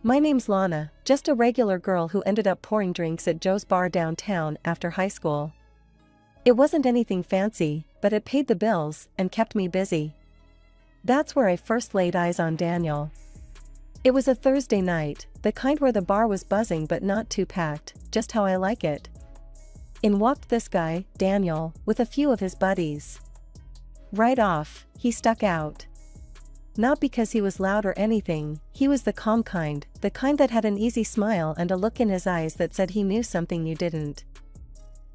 My name's Lana, just a regular girl who ended up pouring drinks at Joe's bar downtown after high school. It wasn't anything fancy, but it paid the bills and kept me busy. That's where I first laid eyes on Daniel. It was a Thursday night, the kind where the bar was buzzing but not too packed, just how I like it. In walked this guy, Daniel, with a few of his buddies. Right off, he stuck out. Not because he was loud or anything, he was the calm kind, the kind that had an easy smile and a look in his eyes that said he knew something you didn't.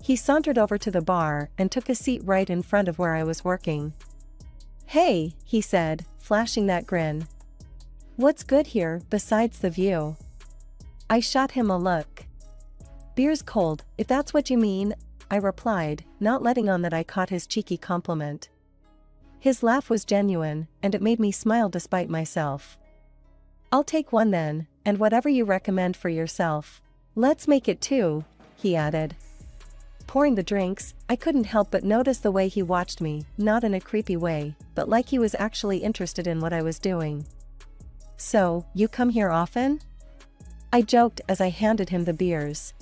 He sauntered over to the bar and took a seat right in front of where I was working. "Hey," he said, flashing that grin. "What's good here, besides the view?" I shot him a look. "Beer's cold, if that's what you mean," I replied, not letting on that I caught his cheeky compliment. His laugh was genuine, and it made me smile despite myself. "I'll take one then, and whatever you recommend for yourself. Let's make it two," he added. Pouring the drinks, I couldn't help but notice the way he watched me, not in a creepy way, but like he was actually interested in what I was doing. "So, you come here often?" I joked as I handed him the beers.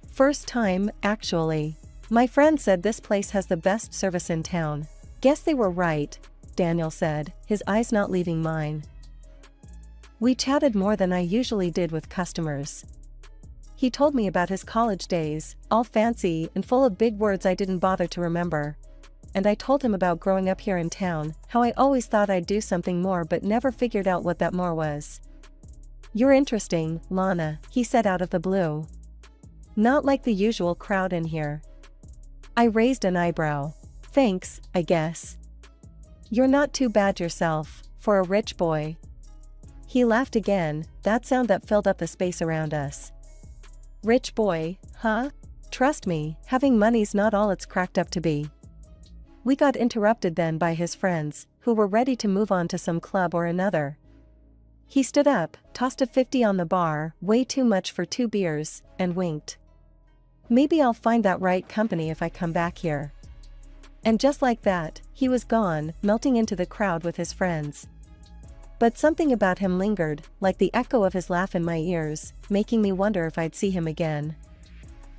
"First time, actually. My friend said this place has the best service in town." "Guess they were right," Daniel said, his eyes not leaving mine. We chatted more than I usually did with customers. He told me about his college days, all fancy and full of big words I didn't bother to remember. And I told him about growing up here in town, how I always thought I'd do something more but never figured out what that more was. "You're interesting, Lana," he said out of the blue. "Not like the usual crowd in here." I raised an eyebrow. "Thanks, I guess. You're not too bad yourself, for a rich boy." He laughed again, that sound that filled up the space around us. "Rich boy, huh? Trust me, having money's not all it's cracked up to be." We got interrupted then by his friends, who were ready to move on to some club or another. He stood up, tossed a 50 on the bar, way too much for 2 beers, and winked. "Maybe I'll find that right company if I come back here." And just like that, he was gone, melting into the crowd with his friends. But something about him lingered, like the echo of his laugh in my ears, making me wonder if I'd see him again.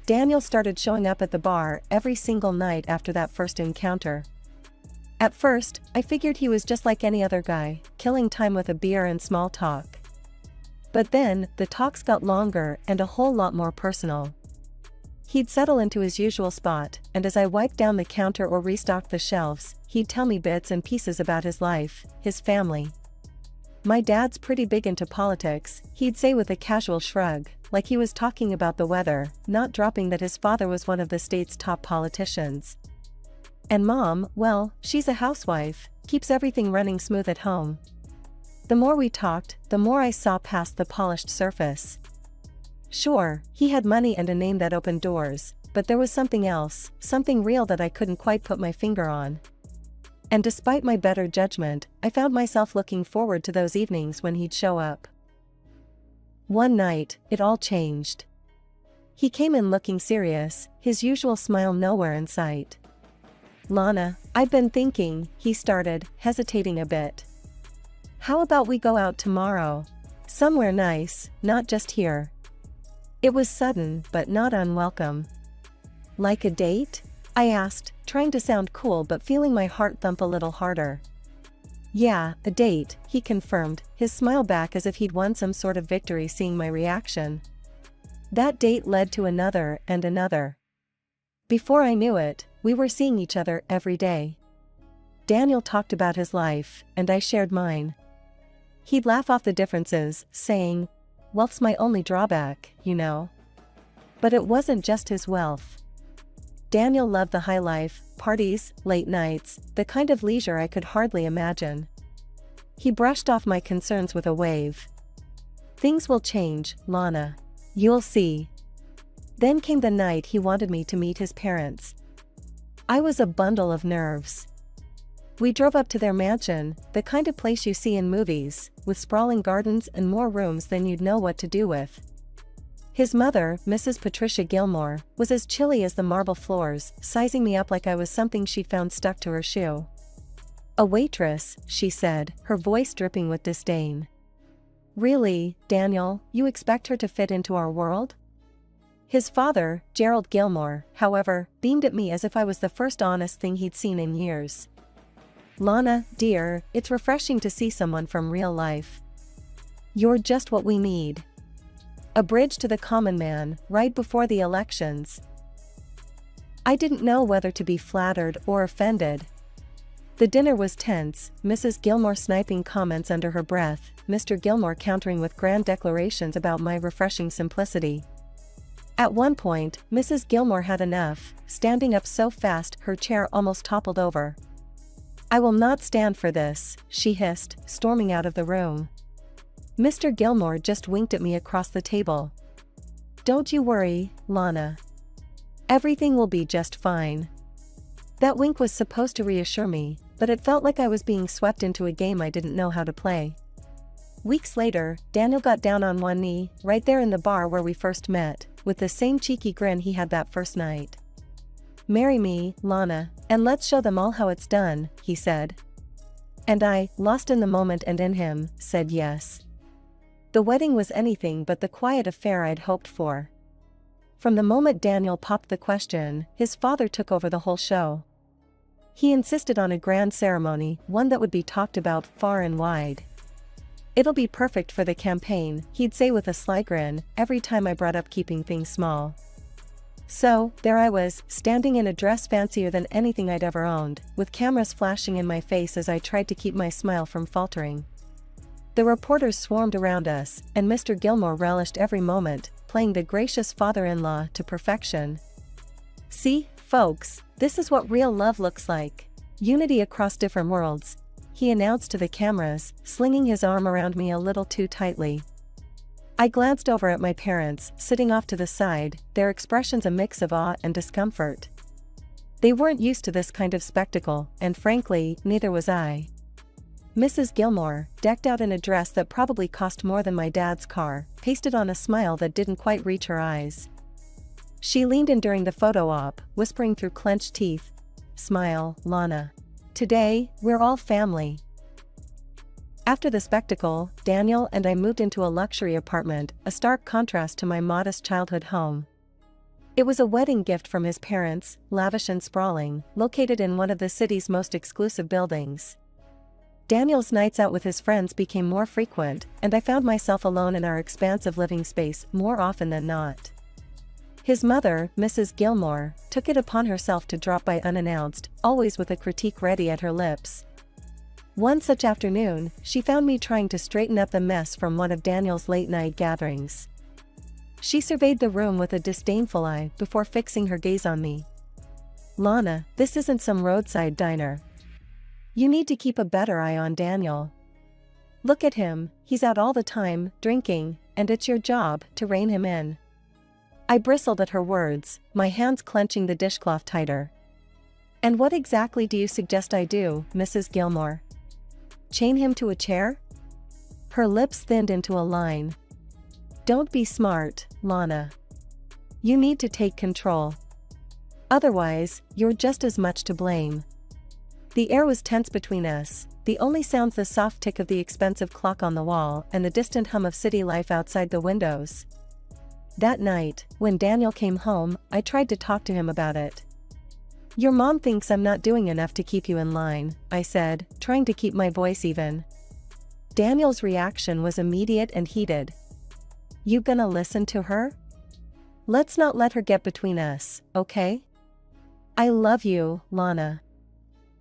Daniel started showing up at the bar every single night after that first encounter. At first, I figured he was just like any other guy, killing time with a beer and small talk. But then, the talks got longer and a whole lot more personal. He'd settle into his usual spot, and as I wiped down the counter or restocked the shelves, he'd tell me bits and pieces about his life, his family. "My dad's pretty big into politics," he'd say with a casual shrug, like he was talking about the weather, not dropping that his father was one of the state's top politicians. "And Mom, well, she's a housewife, keeps everything running smooth at home." The more we talked, the more I saw past the polished surface. Sure, he had money and a name that opened doors, but there was something else, something real that I couldn't quite put my finger on. And despite my better judgment, I found myself looking forward to those evenings when he'd show up. One night, it all changed. He came in looking serious, his usual smile nowhere in sight. "Lana, I've been thinking," he started, hesitating a bit. "How about we go out tomorrow? Somewhere nice, not just here." It was sudden, but not unwelcome. "Like a date?" I asked, trying to sound cool but feeling my heart thump a little harder. "Yeah, a date," he confirmed, his smile back as if he'd won some sort of victory seeing my reaction. That date led to another and another. Before I knew it, we were seeing each other every day. Daniel talked about his life, and I shared mine. He'd laugh off the differences, saying, "Wealth's my only drawback, you know." But it wasn't just his wealth. Daniel loved the high life, parties, late nights, the kind of leisure I could hardly imagine. He brushed off my concerns with a wave. "Things will change, Lana. You'll see." Then came the night he wanted me to meet his parents. I was a bundle of nerves. We drove up to their mansion, the kind of place you see in movies, with sprawling gardens and more rooms than you'd know what to do with. His mother, Mrs. Patricia Gilmore, was as chilly as the marble floors, sizing me up like I was something she'd found stuck to her shoe. "A waitress," she said, her voice dripping with disdain. Really, Daniel, you expect her to fit into our world? His father, Gerald Gilmore, however, beamed at me as if I was the first honest thing he'd seen in years. Lana, dear, it's refreshing to see someone from real life. You're just what we need. A bridge to the common man, right before the elections. I didn't know whether to be flattered or offended. The dinner was tense, Mrs. Gilmore sniping comments under her breath, Mr. Gilmore countering with grand declarations about my refreshing simplicity. At one point, Mrs. Gilmore had enough, standing up so fast her chair almost toppled over. I will not stand for this, she hissed, storming out of the room. Mr. Gilmore just winked at me across the table. Don't you worry, Lana. Everything will be just fine. That wink was supposed to reassure me, but it felt like I was being swept into a game I didn't know how to play. Weeks later, Daniel got down on one knee, right there in the bar where we first met, with the same cheeky grin he had that first night. Marry me, Lana, and let's show them all how it's done, he said. And I, lost in the moment and in him, said yes. The wedding was anything but the quiet affair I'd hoped for. From the moment Daniel popped the question, his father took over the whole show. He insisted on a grand ceremony, one that would be talked about far and wide. It'll be perfect for the campaign, he'd say with a sly grin, every time I brought up keeping things small. So, there I was, standing in a dress fancier than anything I'd ever owned, with cameras flashing in my face as I tried to keep my smile from faltering. The reporters swarmed around us, and Mr. Gilmore relished every moment, playing the gracious father-in-law to perfection. See, folks, this is what real love looks like. Unity across different worlds, he announced to the cameras, slinging his arm around me a little too tightly. I glanced over at my parents, sitting off to the side, their expressions a mix of awe and discomfort. They weren't used to this kind of spectacle, and frankly, neither was I. Mrs. Gilmore, decked out in a dress that probably cost more than my dad's car, pasted on a smile that didn't quite reach her eyes. She leaned in during the photo op, whispering through clenched teeth, "Smile, Lana. Today, we're all family." After the spectacle, Daniel and I moved into a luxury apartment, a stark contrast to my modest childhood home. It was a wedding gift from his parents, lavish and sprawling, located in one of the city's most exclusive buildings. Daniel's nights out with his friends became more frequent, and I found myself alone in our expansive living space more often than not. His mother, Mrs. Gilmore, took it upon herself to drop by unannounced, always with a critique ready at her lips. One such afternoon, she found me trying to straighten up the mess from one of Daniel's late-night gatherings. She surveyed the room with a disdainful eye before fixing her gaze on me. "Lana, this isn't some roadside diner. You need to keep a better eye on Daniel. Look at him, he's out all the time, drinking, and it's your job to rein him in." I bristled at her words, my hands clenching the dishcloth tighter. "And what exactly do you suggest I do, Mrs. Gilmore? Chain him to a chair?" Her lips thinned into a line. "Don't be smart, Lana. You need to take control. Otherwise, you're just as much to blame." The air was tense between us, the only sounds the soft tick of the expensive clock on the wall and the distant hum of city life outside the windows. That night, when Daniel came home, I tried to talk to him about it. "Your mom thinks I'm not doing enough to keep you in line," I said, trying to keep my voice even. Daniel's reaction was immediate and heated. "You gonna listen to her? Let's not let her get between us, okay? I love you, Lana.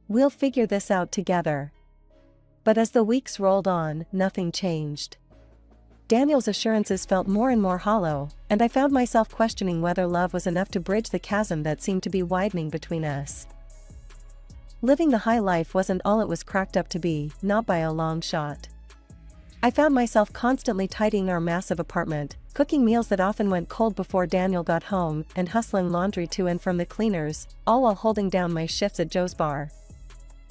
We'll figure this out together." But as the weeks rolled on, nothing changed. Daniel's assurances felt more and more hollow, and I found myself questioning whether love was enough to bridge the chasm that seemed to be widening between us. Living the high life wasn't all it was cracked up to be, not by a long shot. I found myself constantly tidying our massive apartment, cooking meals that often went cold before Daniel got home, and hustling laundry to and from the cleaners, all while holding down my shifts at Joe's bar.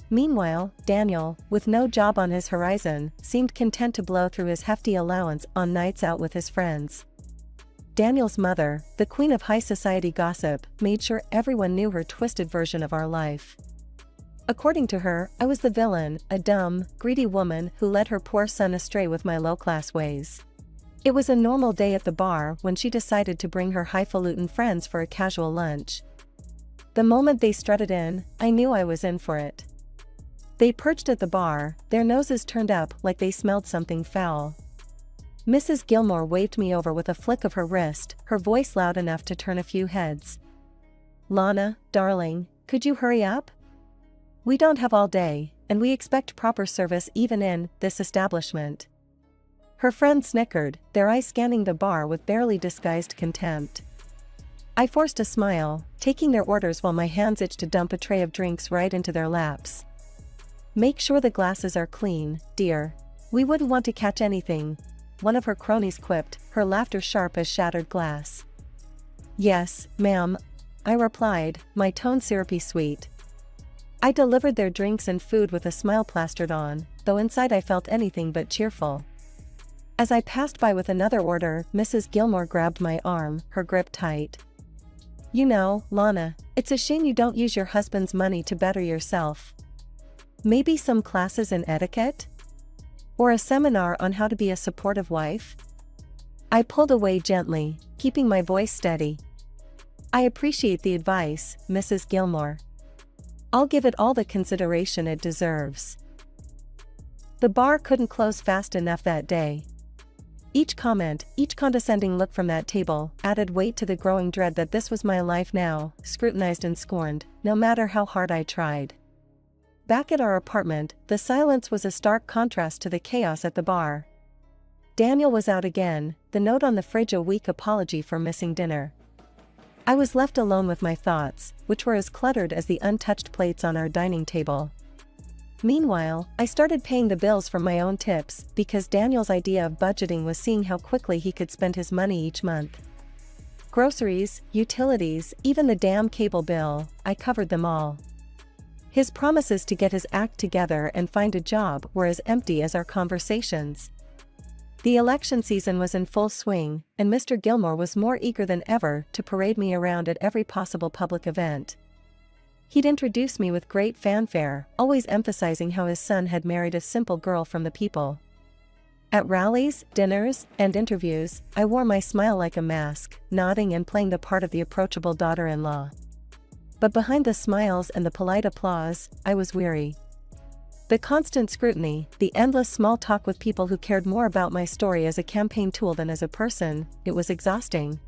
Meanwhile, Daniel, with no job on his horizon, seemed content to blow through his hefty allowance on nights out with his friends. Daniel's mother, the queen of high society gossip, made sure everyone knew her twisted version of our life. According to her, I was the villain, a dumb, greedy woman who led her poor son astray with my low-class ways. It was a normal day at the bar when she decided to bring her highfalutin friends for a casual lunch. The moment they strutted in, I knew I was in for it. They perched at the bar, their noses turned up like they smelled something foul. Mrs. Gilmore waved me over with a flick of her wrist, her voice loud enough to turn a few heads. "Lana, darling, could you hurry up? We don't have all day, and we expect proper service even in this establishment." Her friend snickered, their eyes scanning the bar with barely disguised contempt. I forced a smile, taking their orders while my hands itched to dump a tray of drinks right into their laps. "Make sure the glasses are clean, dear. We wouldn't want to catch anything," one of her cronies quipped, her laughter sharp as shattered glass. "Yes, ma'am," I replied, my tone syrupy sweet. I delivered their drinks and food with a smile plastered on, though inside I felt anything but cheerful. As I passed by with another order, Mrs. Gilmore grabbed my arm, her grip tight. "You know, Lana, it's a shame you don't use your husband's money to better yourself. Maybe some classes in etiquette? Or a seminar on how to be a supportive wife?" I pulled away gently, keeping my voice steady. "I appreciate the advice, Mrs. Gilmore. I'll give it all the consideration it deserves." The bar couldn't close fast enough that day. Each comment, each condescending look from that table, added weight to the growing dread that this was my life now, scrutinized and scorned, no matter how hard I tried. Back at our apartment, the silence was a stark contrast to the chaos at the bar. Daniel was out again, the note on the fridge a weak apology for missing dinner. I was left alone with my thoughts, which were as cluttered as the untouched plates on our dining table. Meanwhile, I started paying the bills from my own tips, because Daniel's idea of budgeting was seeing how quickly he could spend his money each month. Groceries, utilities, even the damn cable bill, I covered them all. His promises to get his act together and find a job were as empty as our conversations. The election season was in full swing, and Mr. Gilmore was more eager than ever to parade me around at every possible public event. He'd introduce me with great fanfare, always emphasizing how his son had married a simple girl from the people. At rallies, dinners, and interviews, I wore my smile like a mask, nodding and playing the part of the approachable daughter-in-law. But behind the smiles and the polite applause, I was weary. The constant scrutiny, the endless small talk with people who cared more about my story as a campaign tool than as a person, it was exhausting.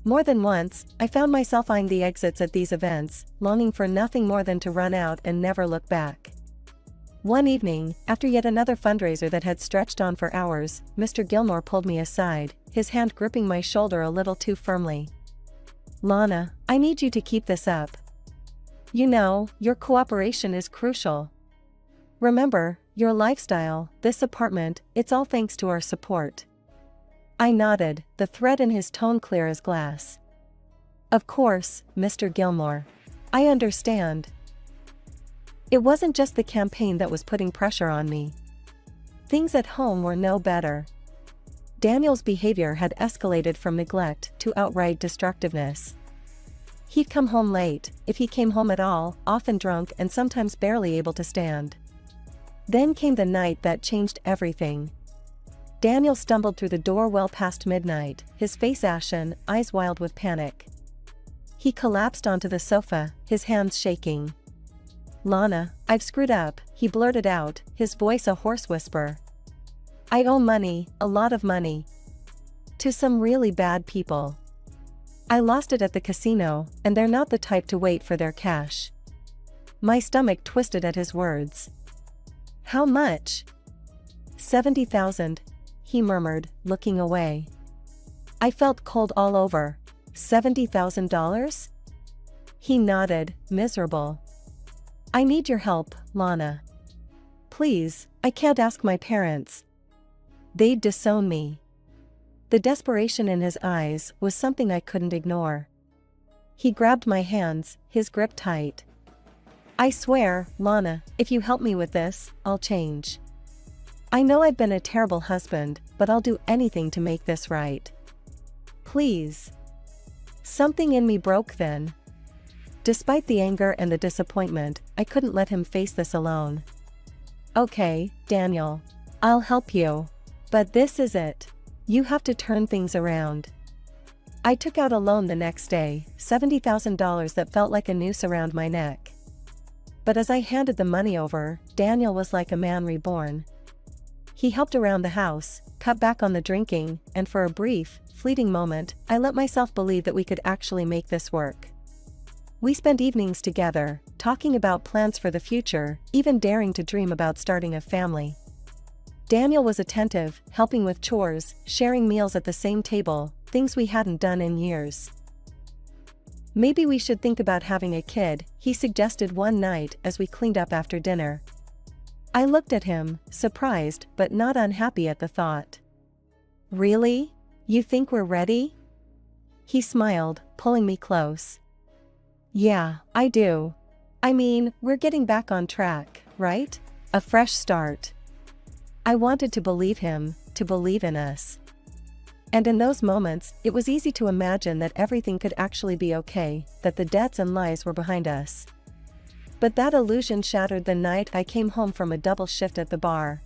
More than once, I found myself eyeing the exits at these events, longing for nothing more than to run out and never look back. One evening, after yet another fundraiser that had stretched on for hours, Mr. Gilmore pulled me aside, his hand gripping my shoulder a little too firmly. "Lana, I need you to keep this up. You know, your cooperation is crucial. Remember, your lifestyle, this apartment, it's all thanks to our support." I nodded, the thread in his tone clear as glass. "Of course, Mr. Gilmore. I understand." It wasn't just the campaign that was putting pressure on me. Things at home were no better. Daniel's behavior had escalated from neglect to outright destructiveness. He'd come home late, if he came home at all, often drunk and sometimes barely able to stand. Then came the night that changed everything. Daniel stumbled through the door well past midnight, his face ashen, eyes wild with panic. He collapsed onto the sofa, his hands shaking. "Lana, I've screwed up," he blurted out, his voice a hoarse whisper. "I owe money, a lot of money. To some really bad people. I lost it at the casino, and they're not the type to wait for their cash." My stomach twisted at his words. "How much?" "70,000, he murmured, looking away. I felt cold all over. $70,000? He nodded, miserable. "I need your help, Lana. Please, I can't ask my parents. They'd disown me." The desperation in his eyes was something I couldn't ignore. He grabbed my hands, his grip tight. "I swear, Lana, if you help me with this, I'll change. I know I've been a terrible husband, but I'll do anything to make this right. Please." Something in me broke then. Despite the anger and the disappointment, I couldn't let him face this alone. "Okay, Daniel. I'll help you. But this is it. You have to turn things around." I took out a loan the next day, $70,000 that felt like a noose around my neck. But as I handed the money over, Daniel was like a man reborn. He helped around the house, cut back on the drinking, and for a brief, fleeting moment, I let myself believe that we could actually make this work. We spent evenings together, talking about plans for the future, even daring to dream about starting a family. Daniel was attentive, helping with chores, sharing meals at the same table, things we hadn't done in years. "Maybe we should think about having a kid," he suggested one night as we cleaned up after dinner. I looked at him, surprised but not unhappy at the thought. "Really? You think we're ready?" He smiled, pulling me close. "Yeah, I do. I mean, we're getting back on track, right? A fresh start." I wanted to believe him, to believe in us. And in those moments, it was easy to imagine that everything could actually be okay, that the debts and lies were behind us. But that illusion shattered the night I came home from a double shift at the bar.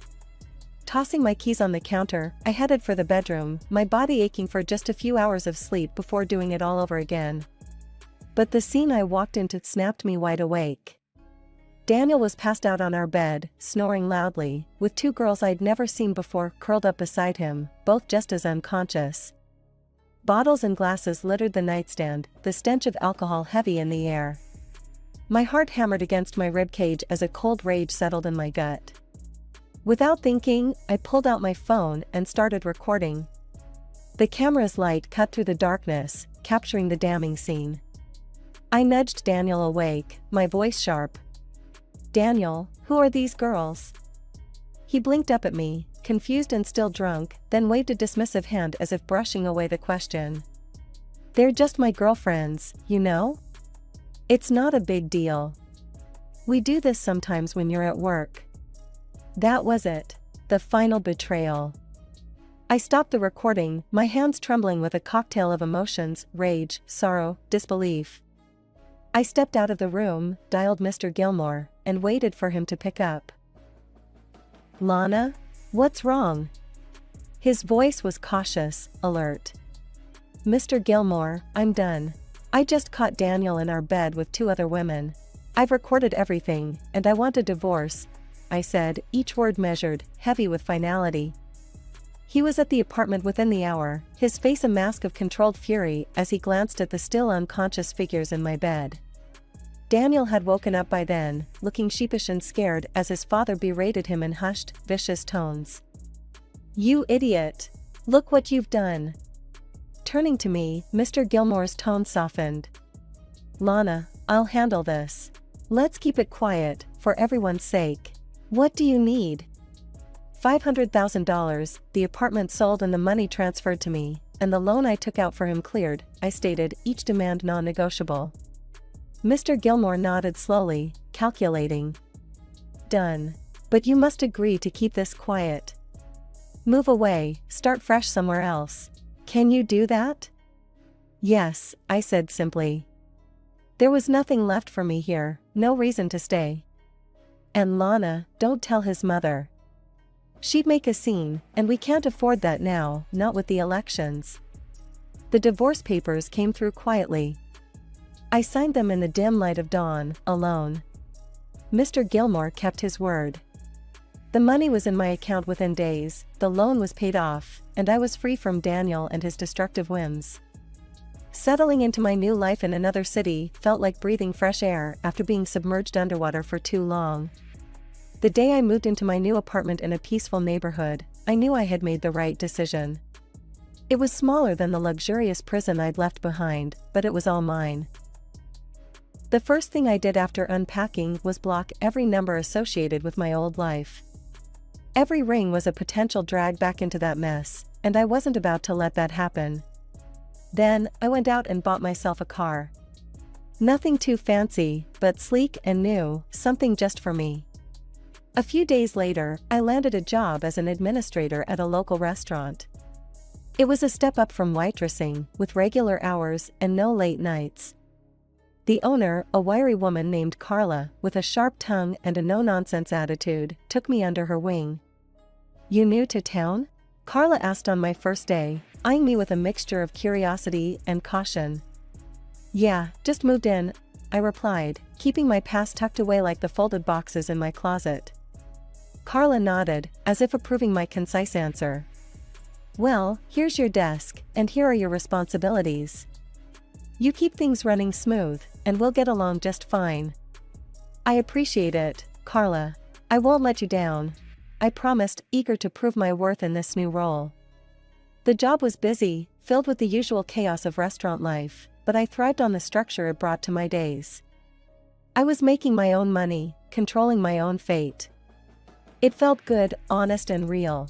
Tossing my keys on the counter, I headed for the bedroom, my body aching for just a few hours of sleep before doing it all over again. But the scene I walked into snapped me wide awake. Daniel was passed out on our bed, snoring loudly, with two girls I'd never seen before curled up beside him, both just as unconscious. Bottles and glasses littered the nightstand, the stench of alcohol heavy in the air. My heart hammered against my ribcage as a cold rage settled in my gut. Without thinking, I pulled out my phone and started recording. The camera's light cut through the darkness, capturing the damning scene. I nudged Daniel awake, my voice sharp. "Daniel, who are these girls?" He blinked up at me, confused and still drunk, then waved a dismissive hand as if brushing away the question. "They're just my girlfriends, you know? It's not a big deal. We do this sometimes when you're at work." That was it. The final betrayal. I stopped the recording, my hands trembling with a cocktail of emotions, rage, sorrow, disbelief. I stepped out of the room, dialed Mr. Gilmore, and waited for him to pick up. "Lana? What's wrong?" His voice was cautious, alert. "Mr. Gilmore, I'm done. I just caught Daniel in our bed with two other women. I've recorded everything, and I want a divorce," I said, each word measured, heavy with finality. He was at the apartment within the hour, his face a mask of controlled fury as he glanced at the still unconscious figures in my bed. Daniel had woken up by then, looking sheepish and scared as his father berated him in hushed, vicious tones. "You idiot! Look what you've done!" Turning to me, Mr. Gilmore's tone softened. "Lana, I'll handle this. Let's keep it quiet, for everyone's sake. What do you need?" $500,000, the apartment sold and the money transferred to me, and the loan I took out for him cleared, I stated, each demand non-negotiable. Mr. Gilmore nodded slowly, calculating. "Done. But you must agree to keep this quiet. Move away, start fresh somewhere else. Can you do that?" "Yes," I said simply. There was nothing left for me here, no reason to stay. "And Lana, don't tell his mother. She'd make a scene, and we can't afford that now, not with the elections." The divorce papers came through quietly. I signed them in the dim light of dawn, alone. Mr. Gilmore kept his word. The money was in my account within days, the loan was paid off, and I was free from Daniel and his destructive whims. Settling into my new life in another city felt like breathing fresh air after being submerged underwater for too long. The day I moved into my new apartment in a peaceful neighborhood, I knew I had made the right decision. It was smaller than the luxurious prison I'd left behind, but it was all mine. The first thing I did after unpacking was block every number associated with my old life. Every ring was a potential drag back into that mess, and I wasn't about to let that happen. Then, I went out and bought myself a car. Nothing too fancy, but sleek and new, something just for me. A few days later, I landed a job as an administrator at a local restaurant. It was a step up from waitressing, with regular hours and no late nights. The owner, a wiry woman named Carla, with a sharp tongue and a no-nonsense attitude, took me under her wing. "You new to town?" Carla asked on my first day, eyeing me with a mixture of curiosity and caution. "Yeah, just moved in," I replied, keeping my past tucked away like the folded boxes in my closet. Carla nodded, as if approving my concise answer. "Well, here's your desk, and here are your responsibilities. You keep things running smooth, and we'll get along just fine." "I appreciate it, Carla. I won't let you down," I promised, eager to prove my worth in this new role. The job was busy, filled with the usual chaos of restaurant life, but I thrived on the structure it brought to my days. I was making my own money, controlling my own fate. It felt good, honest and real.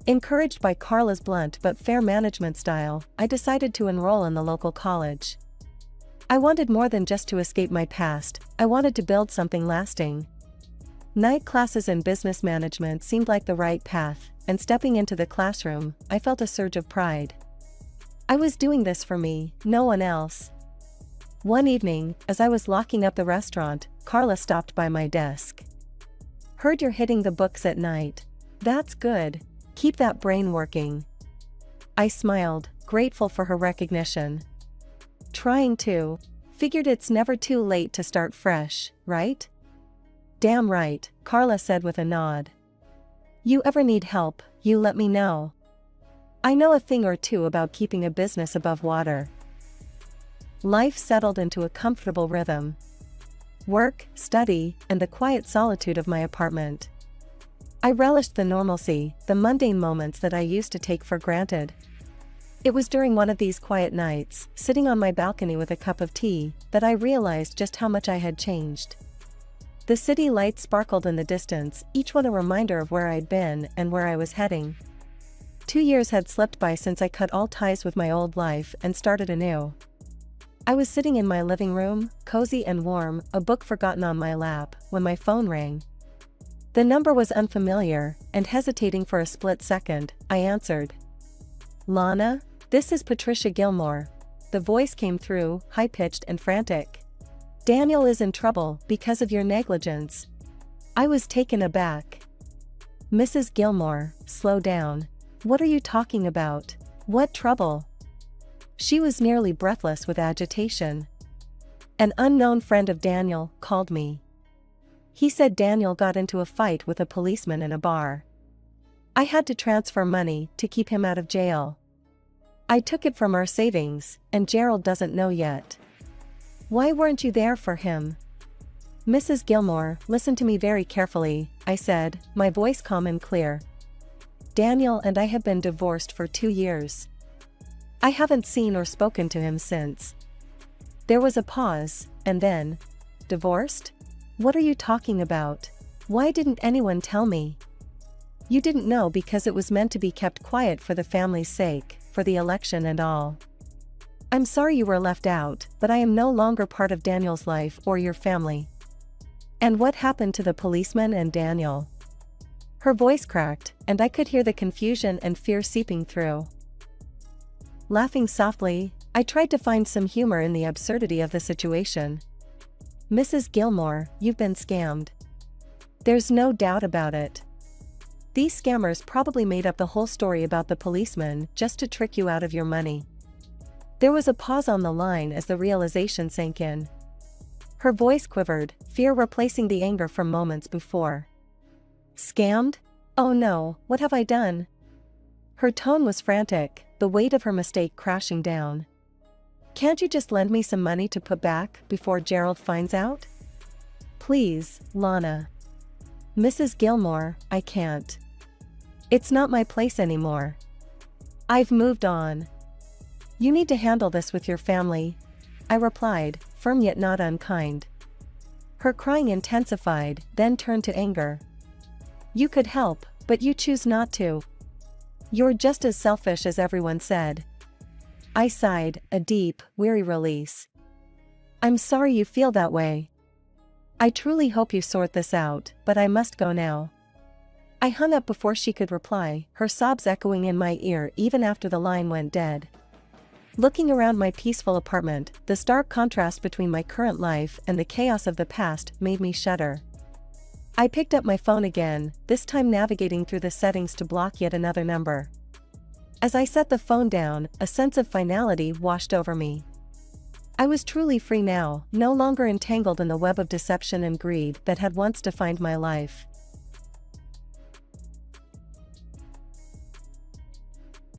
Encouraged by Carla's blunt but fair management style, I decided to enroll in the local college. I wanted more than just to escape my past, I wanted to build something lasting. Night classes in business management seemed like the right path, and stepping into the classroom, I felt a surge of pride. I was doing this for me, no one else. One evening, as I was locking up the restaurant, Carla stopped by my desk. "Heard you're hitting the books at night. That's good. Keep that brain working." I smiled, grateful for her recognition. "Trying to. Figured it's never too late to start fresh, right?" "Damn right," Carla said with a nod. "You ever need help, you let me know. I know a thing or two about keeping a business above water." Life settled into a comfortable rhythm. Work, study, and the quiet solitude of my apartment. I relished the normalcy, the mundane moments that I used to take for granted. It was during one of these quiet nights, sitting on my balcony with a cup of tea, that I realized just how much I had changed. The city lights sparkled in the distance, each one a reminder of where I'd been and where I was heading. 2 years had slipped by since I cut all ties with my old life and started anew. I was sitting in my living room, cozy and warm, a book forgotten on my lap, when my phone rang. The number was unfamiliar, and hesitating for a split second, I answered. "Lana, this is Patricia Gilmore." The voice came through, high-pitched and frantic. "Daniel is in trouble because of your negligence." I was taken aback. "Mrs. Gilmore, slow down. What are you talking about? What trouble?" She was nearly breathless with agitation. "An unknown friend of Daniel called me. He said Daniel got into a fight with a policeman in a bar. I had to transfer money to keep him out of jail. I took it from our savings, and Gerald doesn't know yet." "Why weren't you there for him?" "Mrs. Gilmore, listen to me very carefully," I said, my voice calm and clear. "Daniel and I have been divorced for 2 years. I haven't seen or spoken to him since." There was a pause, and then, "Divorced? What are you talking about? Why didn't anyone tell me?" "You didn't know because it was meant to be kept quiet for the family's sake, for the election and all. I'm sorry you were left out, but I am no longer part of Daniel's life or your family." "And what happened to the policeman and Daniel?" Her voice cracked, and I could hear the confusion and fear seeping through. Laughing softly, I tried to find some humor in the absurdity of the situation. "Mrs. Gilmore, you've been scammed. There's no doubt about it. These scammers probably made up the whole story about the policeman just to trick you out of your money." There was a pause on the line as the realization sank in. Her voice quivered, fear replacing the anger from moments before. "Scammed? Oh no, what have I done?" Her tone was frantic, the weight of her mistake crashing down. "Can't you just lend me some money to put back before Gerald finds out?" "Please, Lana." "Mrs. Gilmore, I can't. It's not my place anymore. I've moved on. You need to handle this with your family," I replied, firm yet not unkind. Her crying intensified, then turned to anger. "You could help, but you choose not to. You're just as selfish as everyone said." I sighed, a deep, weary release. "I'm sorry you feel that way. I truly hope you sort this out, but I must go now." I hung up before she could reply, her sobs echoing in my ear even after the line went dead. Looking around my peaceful apartment, the stark contrast between my current life and the chaos of the past made me shudder. I picked up my phone again, this time navigating through the settings to block yet another number. As I set the phone down, a sense of finality washed over me. I was truly free now, no longer entangled in the web of deception and greed that had once defined my life.